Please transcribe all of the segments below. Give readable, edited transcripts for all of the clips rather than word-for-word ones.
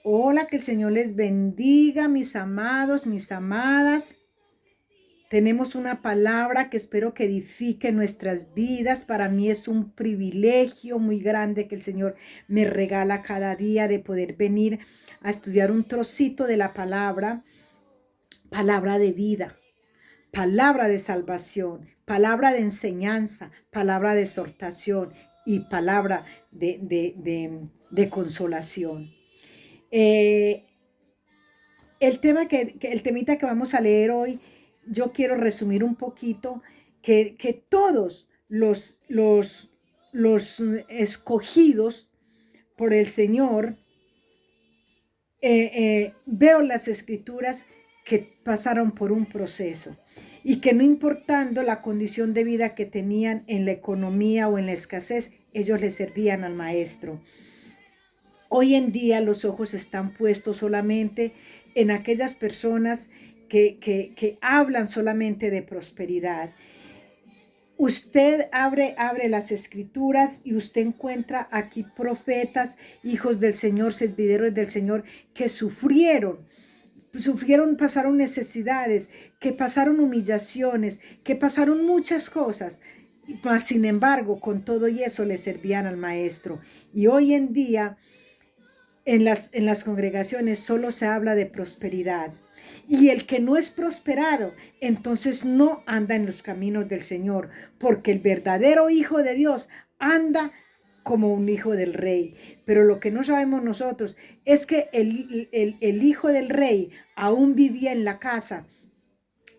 Hola, que el Señor les bendiga, mis amados, mis amadas. Tenemos una palabra que espero que edifique nuestras vidas. Para mí es un privilegio muy grande que el Señor me regala cada día de poder venir a estudiar un trocito de la palabra, palabra de vida, palabra de salvación, palabra de enseñanza, palabra de exhortación y palabra de consolación. Eh, el temita que vamos a leer hoy, yo quiero resumir un poquito que todos los escogidos por el Señor, veo las escrituras que pasaron por un proceso y que no importando la condición de vida que tenían en la economía o en la escasez, ellos le servían al maestro. Hoy en día los ojos están puestos solamente en aquellas personas que hablan solamente de prosperidad. Usted abre las escrituras y usted encuentra aquí profetas, hijos del Señor, servidores del Señor, que sufrieron, pasaron necesidades, que pasaron humillaciones, que pasaron muchas cosas. Mas, sin embargo, con todo y eso le servían al maestro. Y hoy en día en las congregaciones solo se habla de prosperidad. Y el que no es prosperado, entonces no anda en los caminos del Señor, porque el verdadero hijo de Dios anda como un hijo del rey. Pero lo que no sabemos nosotros es que el hijo del rey aún vivía en la casa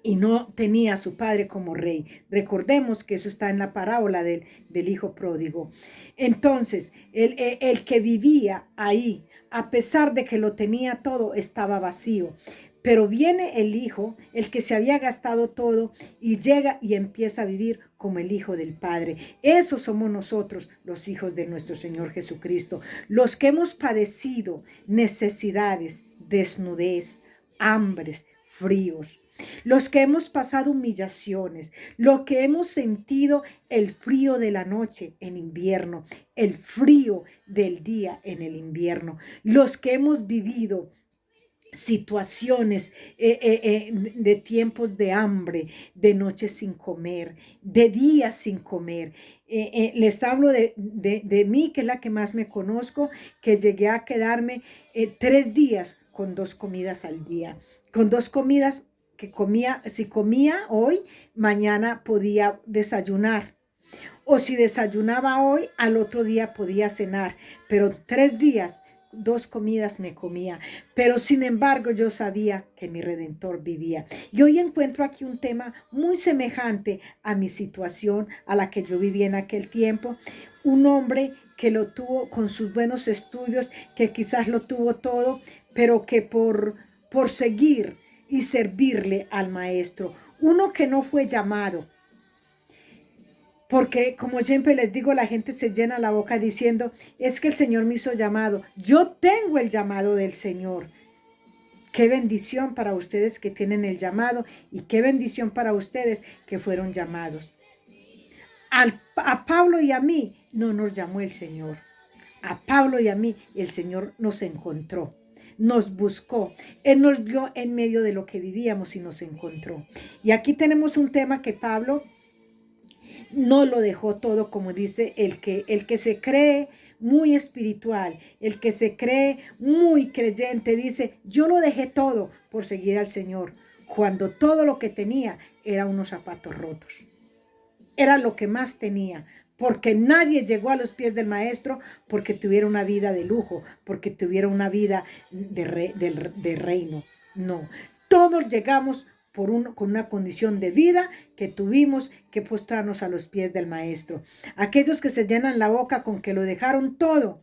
y no tenía a su padre como rey. Recordemos que eso está en la parábola del hijo pródigo. Entonces, el que vivía ahí, a pesar de que lo tenía todo, estaba vacío. Pero viene el hijo, el que se había gastado todo, y llega y empieza a vivir como el hijo del Padre. Esos somos nosotros, los hijos de nuestro Señor Jesucristo, los que hemos padecido necesidades, desnudez, hambres, fríos, los que hemos pasado humillaciones, los que hemos sentido el frío de la noche en invierno, el frío del día en el invierno, los que hemos vivido situaciones de tiempos de hambre, de noches sin comer, de días sin comer. Les hablo de mí, que es la que más me conozco, que llegué a quedarme 3 días con 2 comidas al día, con 2 comidas que comía. Si comía hoy, mañana podía desayunar, o si desayunaba hoy, al otro día podía cenar, pero 3 días, 2 comidas me comía. Pero sin embargo yo sabía que mi Redentor vivía. Y hoy encuentro aquí un tema muy semejante a mi situación, a la que yo viví en aquel tiempo. Un hombre que lo tuvo con sus buenos estudios, que quizás lo tuvo todo, pero que por seguir y servirle al maestro, uno que no fue llamado, porque como siempre les digo, la gente se llena la boca diciendo, es que el Señor me hizo llamado. Yo tengo el llamado del Señor. Qué bendición para ustedes que tienen el llamado y qué bendición para ustedes que fueron llamados. A Pablo y a mí no nos llamó el Señor. A Pablo y a mí el Señor nos encontró, nos buscó. Él nos vio en medio de lo que vivíamos y nos encontró. Y aquí tenemos un tema que Pablo no lo dejó todo, como dice el que se cree muy espiritual, el que se cree muy creyente, dice, yo lo dejé todo por seguir al Señor, cuando todo lo que tenía era unos zapatos rotos. Era lo que más tenía, porque nadie llegó a los pies del maestro porque tuviera una vida de lujo, porque tuviera una vida de reino. No, todos llegamos con una condición de vida que tuvimos que postrarnos a los pies del maestro. Aquellos que se llenan la boca con que lo dejaron todo,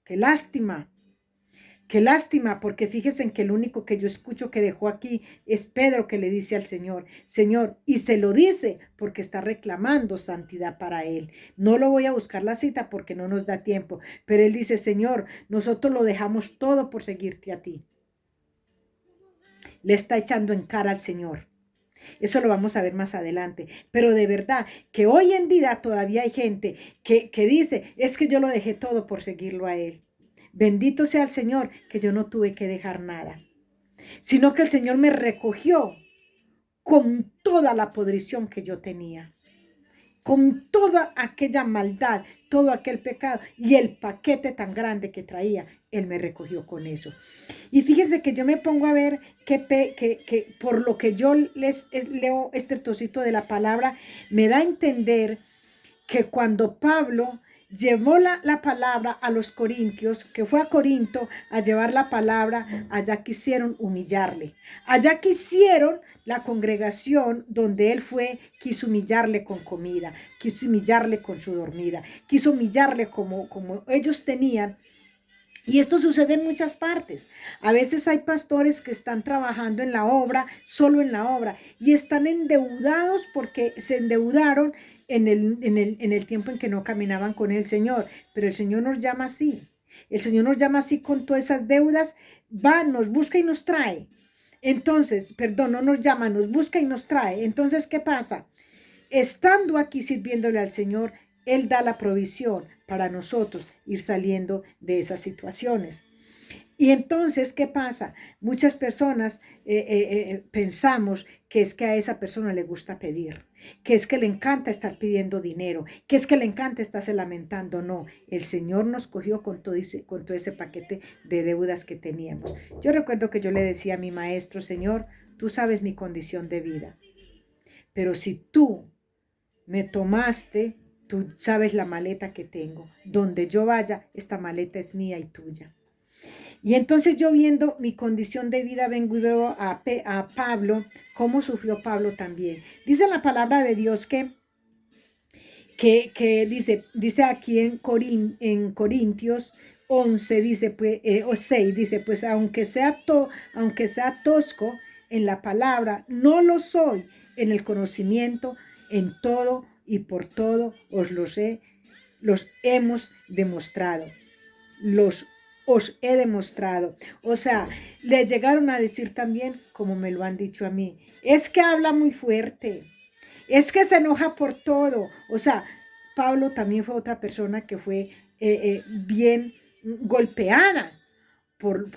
qué lástima. Qué lástima, porque fíjense en que el único que yo escucho que dejó aquí es Pedro, que le dice al Señor, Señor, y se lo dice porque está reclamando santidad para él. No lo voy a buscar la cita porque no nos da tiempo, pero él dice, Señor, nosotros lo dejamos todo por seguirte a ti. Le está echando en cara al Señor. Eso lo vamos a ver más adelante. Pero de verdad que hoy en día todavía hay gente que dice, es que yo lo dejé todo por seguirlo a él. Bendito sea el Señor que yo no tuve que dejar nada, sino que el Señor me recogió con toda la podrición que yo tenía, con toda aquella maldad, todo aquel pecado y el paquete tan grande que traía. Él me recogió con eso. Y fíjense que yo me pongo a ver que por lo que yo leo este trocito de la palabra, me da a entender que cuando Pablo llevó la palabra a los corintios, que fue a Corinto a llevar la palabra, allá quisieron humillarle. Allá quisieron la congregación donde él fue, quiso humillarle con comida, quiso humillarle con su dormida, quiso humillarle como ellos tenían. Y esto sucede en muchas partes. A veces hay pastores que están trabajando en la obra, solo en la obra, y están endeudados porque se endeudaron en el tiempo en que no caminaban con el Señor. Pero el Señor nos llama así. El Señor nos llama así con todas esas deudas. Va, nos busca y nos trae. Entonces, perdón, no nos llama, nos busca y nos trae. Entonces, ¿qué pasa? Estando aquí sirviéndole al Señor, Él da la provisión para nosotros ir saliendo de esas situaciones. Y entonces, ¿qué pasa? Muchas personas pensamos que es que a esa persona le gusta pedir, que es que le encanta estar pidiendo dinero, que es que le encanta estarse lamentando. No, el Señor nos cogió con todo ese paquete de deudas que teníamos. Yo recuerdo que yo le decía a mi maestro: Señor, tú sabes mi condición de vida, pero si tú me tomaste, tú sabes la maleta que tengo. Donde yo vaya, esta maleta es mía y tuya. Y entonces yo, viendo mi condición de vida, vengo y veo a Pablo, cómo sufrió Pablo también. Dice la palabra de Dios que dice aquí en Corintios 11, dice pues, o 6, dice pues aunque sea tosco en la palabra, no lo soy en el conocimiento, en todo y por todo los hemos demostrado, os he demostrado. O sea, le llegaron a decir también, como me lo han dicho a mí, es que habla muy fuerte, es que se enoja por todo. O sea, Pablo también fue otra persona que fue bien golpeada por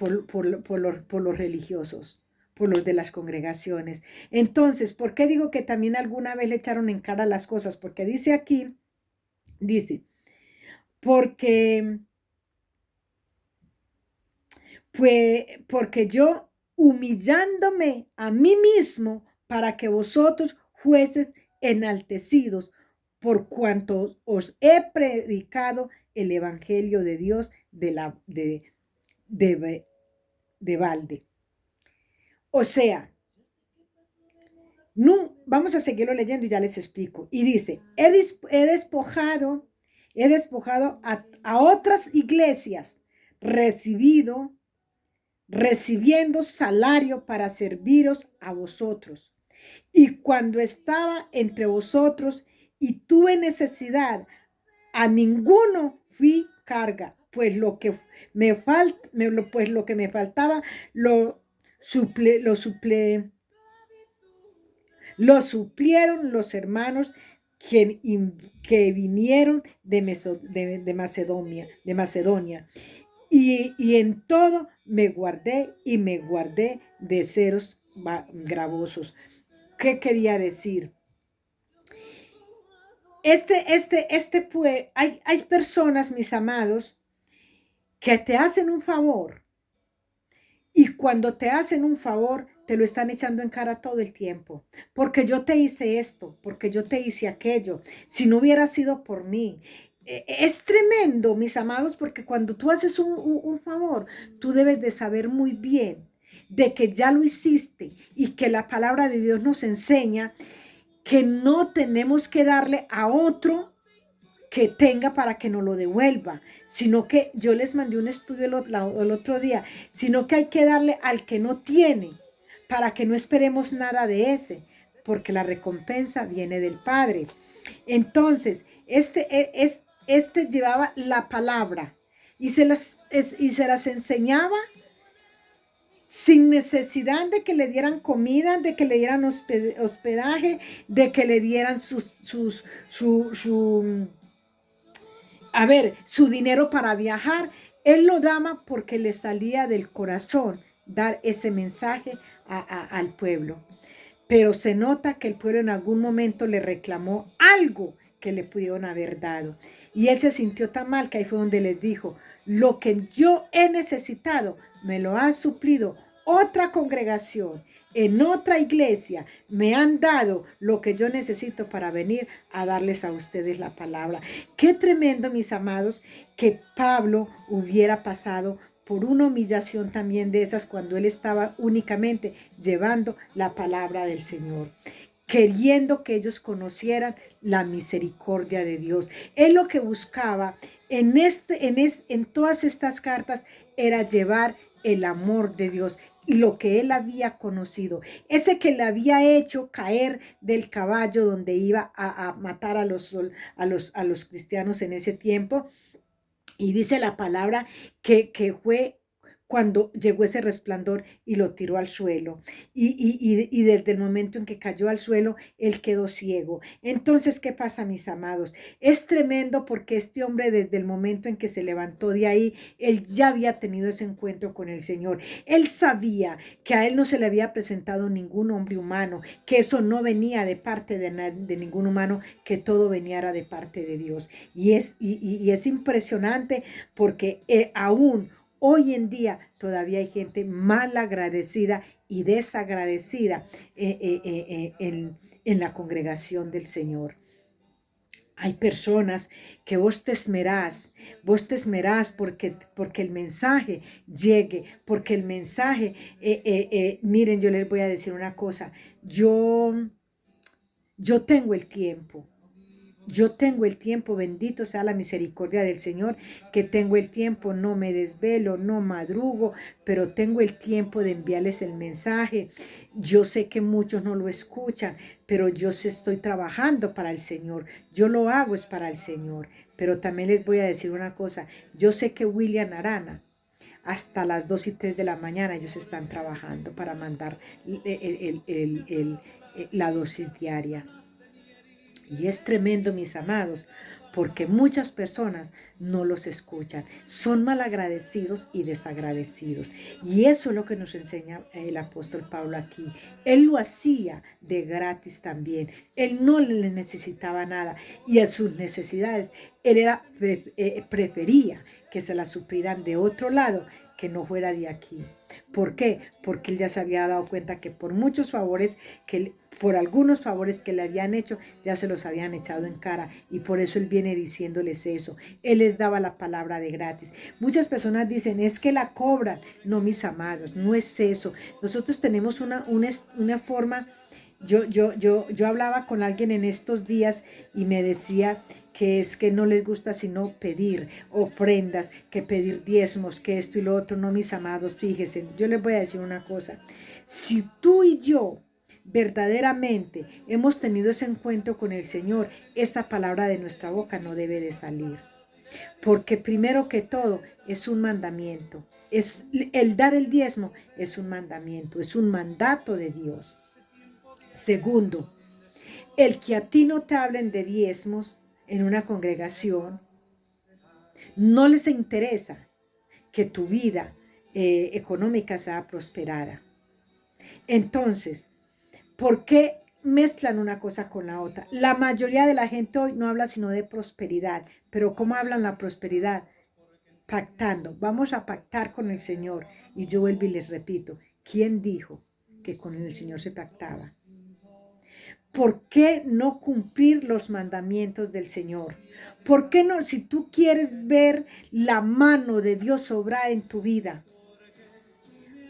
los religiosos, por los de las congregaciones. Entonces, ¿por qué digo que también alguna vez le echaron en cara las cosas? Porque dice aquí, dice, porque, porque yo humillándome a mí mismo para que vosotros fueses enaltecidos por cuanto os he predicado el evangelio de Dios de balde. O sea, no, vamos a seguirlo leyendo y ya les explico. Y dice, he despojado a otras iglesias, recibiendo salario para serviros a vosotros. Y cuando estaba entre vosotros y tuve necesidad, a ninguno fui carga, pues lo que me faltaba lo suplieron los hermanos que vinieron de Macedonia. Y en todo me guardé de ceros gravosos. ¿Qué quería decir? Pues, hay personas, mis amados, que te hacen un favor, y cuando te hacen un favor, te lo están echando en cara todo el tiempo. Porque yo te hice esto, porque yo te hice aquello, si no hubiera sido por mí. Es tremendo, mis amados, porque cuando tú haces un favor, tú debes de saber muy bien de que ya lo hiciste, y que la palabra de Dios nos enseña que no tenemos que darle a otro que tenga para que nos lo devuelva, sino que yo les mandé un estudio el otro día, sino que hay que darle al que no tiene, para que no esperemos nada de ese, porque la recompensa viene del Padre. Entonces, este llevaba la palabra y se las enseñaba sin necesidad de que le dieran comida, de que le dieran hospedaje, de que le dieran su dinero para viajar. Él lo daba porque le salía del corazón dar ese mensaje al pueblo. Pero se nota que el pueblo en algún momento le reclamó algo que le pudieron haber dado. Y él se sintió tan mal que ahí fue donde les dijo, lo que yo he necesitado me lo ha suplido otra congregación, en otra iglesia, me han dado lo que yo necesito para venir a darles a ustedes la palabra. Qué tremendo, mis amados, que Pablo hubiera pasado por una humillación también de esas cuando él estaba únicamente llevando la palabra del Señor, queriendo que ellos conocieran la misericordia de Dios. Él lo que buscaba en todas estas cartas era llevar el amor de Dios y lo que él había conocido, ese que le había hecho caer del caballo donde iba a matar a los cristianos en ese tiempo. Y dice la palabra que fue cuando llegó ese resplandor y lo tiró al suelo. Y desde el momento en que cayó al suelo, él quedó ciego. Entonces, ¿qué pasa, mis amados? Es tremendo porque este hombre, desde el momento en que se levantó de ahí, él ya había tenido ese encuentro con el Señor. Él sabía que a él no se le había presentado ningún hombre humano, que eso no venía de parte de ningún humano, que todo venía de parte de Dios. Y es impresionante porque aún hoy en día todavía hay gente mal agradecida y desagradecida en la congregación del Señor. Hay personas que vos te esmerás porque el mensaje llegue, porque el mensaje, miren, yo les voy a decir una cosa, yo tengo el tiempo. Yo tengo el tiempo, bendito sea la misericordia del Señor, que tengo el tiempo, no me desvelo, no madrugo, pero tengo el tiempo de enviarles el mensaje. Yo sé que muchos no lo escuchan, pero yo estoy trabajando para el Señor. Yo lo hago es para el Señor. Pero también les voy a decir una cosa, yo sé que William Arana, hasta las 2 y 3 de la mañana ellos están trabajando para mandar la dosis diaria. Y es tremendo, mis amados, porque muchas personas no los escuchan. Son malagradecidos y desagradecidos. Y eso es lo que nos enseña el apóstol Pablo aquí. Él lo hacía de gratis también. Él no le necesitaba nada. Y en sus necesidades, él prefería que se las suplieran de otro lado, que no fuera de aquí. ¿Por qué? Porque él ya se había dado cuenta que por muchos favores por algunos favores que le habían hecho, ya se los habían echado en cara y por eso él viene diciéndoles eso. Él les daba la palabra de gratis. Muchas personas dicen, es que la cobran. No, mis amados, no es eso. Nosotros tenemos una forma. Yo hablaba con alguien en estos días y me decía que es que no les gusta sino pedir ofrendas, que pedir diezmos, que esto y lo otro. No, mis amados, fíjense, yo les voy a decir una cosa. Si tú y yo verdaderamente hemos tenido ese encuentro con el Señor, esa palabra de nuestra boca no debe de salir. Porque primero que todo es un mandamiento. El dar el diezmo es un mandamiento, es un mandato de Dios. Segundo, el que a ti no te hablen de diezmos en una congregación, no les interesa que tu vida económica sea prosperada. Entonces, ¿por qué mezclan una cosa con la otra? La mayoría de la gente hoy no habla sino de prosperidad, pero ¿cómo hablan la prosperidad? Pactando. Vamos a pactar con el Señor. Y yo vuelvo y les repito, ¿quién dijo que con el Señor se pactaba? ¿Por qué no cumplir los mandamientos del Señor? ¿Por qué no? Si tú quieres ver la mano de Dios obrar en tu vida,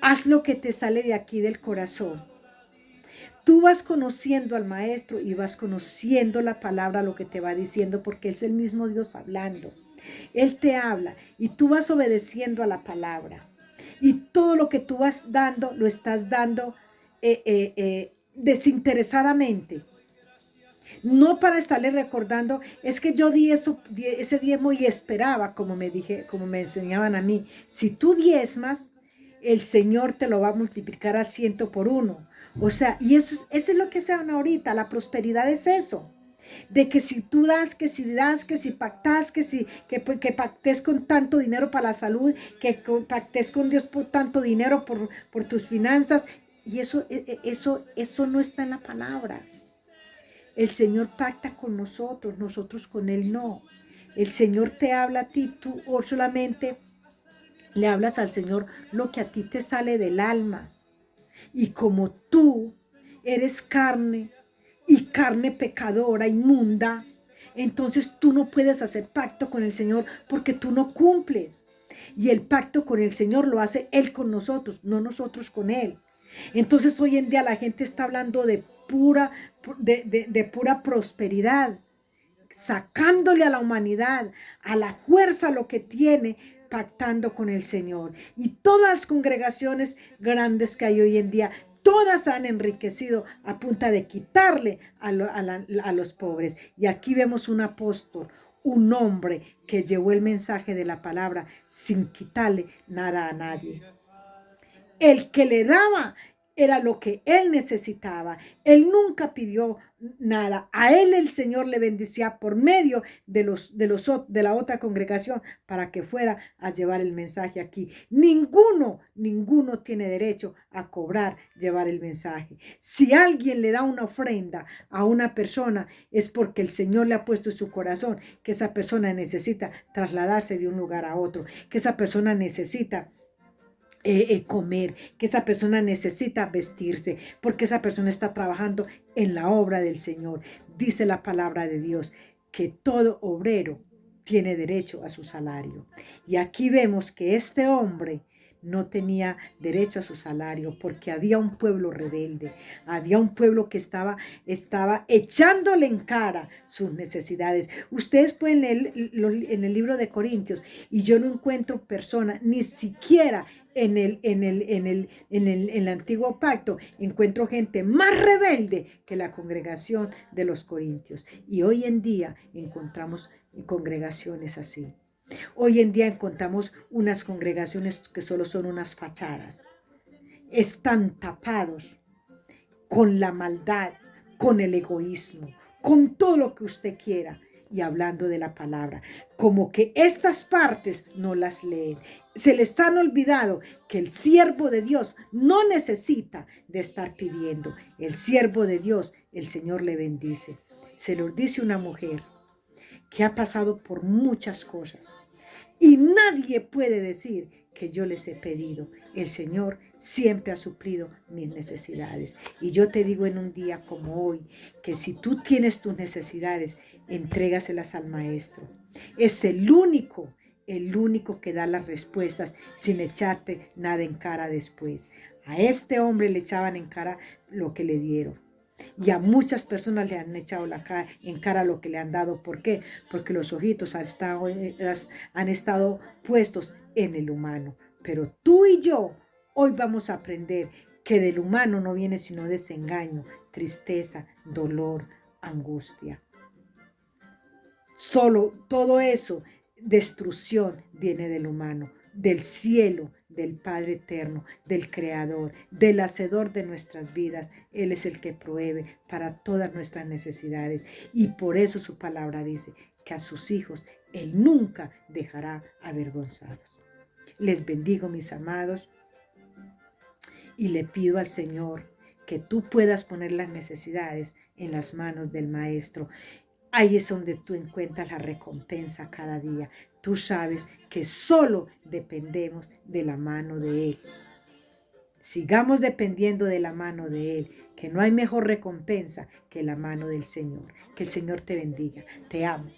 haz lo que te sale de aquí del corazón. Tú vas conociendo al Maestro y vas conociendo la palabra, lo que te va diciendo, porque es el mismo Dios hablando. Él te habla y tú vas obedeciendo a la palabra. Y todo lo que tú vas dando, lo estás dando desinteresadamente. No para estarle recordando, es que yo di ese diezmo y esperaba, como me enseñaban a mí. Si tú diezmas, el Señor te lo va a multiplicar al 100 por 1. O sea, y eso es lo que se habla ahorita, la prosperidad es eso. De que si tú das, que si das, que si pactas, que pactes con tanto dinero para la salud, pactes con Dios por tanto dinero, por tus finanzas. Y eso no está en la palabra. El Señor pacta con nosotros, nosotros con Él no. El Señor te habla a ti, tú o solamente le hablas al Señor lo que a ti te sale del alma. Y como tú eres carne y carne pecadora, inmunda, entonces tú no puedes hacer pacto con el Señor porque tú no cumples. Y el pacto con el Señor lo hace Él con nosotros, no nosotros con Él. Entonces hoy en día la gente está hablando de pura prosperidad, sacándole a la humanidad, a la fuerza lo que tiene, pactando con el Señor. Y todas las congregaciones grandes que hay hoy en día, todas han enriquecido a punta de quitarle a los pobres. Y aquí vemos un apóstol, un hombre que llevó el mensaje de la palabra sin quitarle nada a nadie. El que le daba era lo que él necesitaba. Él nunca pidió nada. A él el Señor le bendecía por medio de la otra congregación para que fuera a llevar el mensaje aquí. Ninguno tiene derecho a cobrar, llevar el mensaje. Si alguien le da una ofrenda a una persona, es porque el Señor le ha puesto en su corazón que esa persona necesita trasladarse de un lugar a otro, que esa persona necesita comer, que esa persona necesita vestirse, porque esa persona está trabajando en la obra del Señor. Dice la palabra de Dios que todo obrero tiene derecho a su salario. Y aquí vemos que este hombre no tenía derecho a su salario porque había un pueblo rebelde, había un pueblo que estaba echándole en cara sus necesidades. Ustedes pueden leer en el libro de Corintios y yo no encuentro persona, ni siquiera en el antiguo pacto encuentro gente más rebelde que la congregación de los corintios. Y hoy en día encontramos congregaciones así. Hoy en día encontramos unas congregaciones que solo son unas fachadas. Están tapados con la maldad, con el egoísmo, con todo lo que usted quiera. Y hablando de la palabra, como que estas partes no las leen. Se les han olvidado que el siervo de Dios no necesita de estar pidiendo. El siervo de Dios, el Señor le bendice. Se lo dice una mujer que ha pasado por muchas cosas. Y nadie puede decir que yo les he pedido. El Señor siempre ha suplido mis necesidades. Y yo te digo en un día como hoy, que si tú tienes tus necesidades, entrégaselas al Maestro. Es el único que da las respuestas sin echarte nada en cara después. A este hombre le echaban en cara lo que le dieron. Y a muchas personas le han echado en cara lo que le han dado. ¿Por qué? Porque los ojitos han estado puestos en el humano. Pero tú y yo hoy vamos a aprender que del humano no viene sino desengaño, tristeza, dolor, angustia. Solo todo eso, destrucción, viene del humano, del cielo, del Padre eterno, del Creador, del Hacedor de nuestras vidas. Él es el que provee para todas nuestras necesidades. Y por eso su palabra dice que a sus hijos Él nunca dejará avergonzados. Les bendigo, mis amados, y le pido al Señor que tú puedas poner las necesidades en las manos del Maestro. Ahí es donde tú encuentras la recompensa cada día. Tú sabes que solo dependemos de la mano de Él. Sigamos dependiendo de la mano de Él, que no hay mejor recompensa que la mano del Señor. Que el Señor te bendiga. Te amo.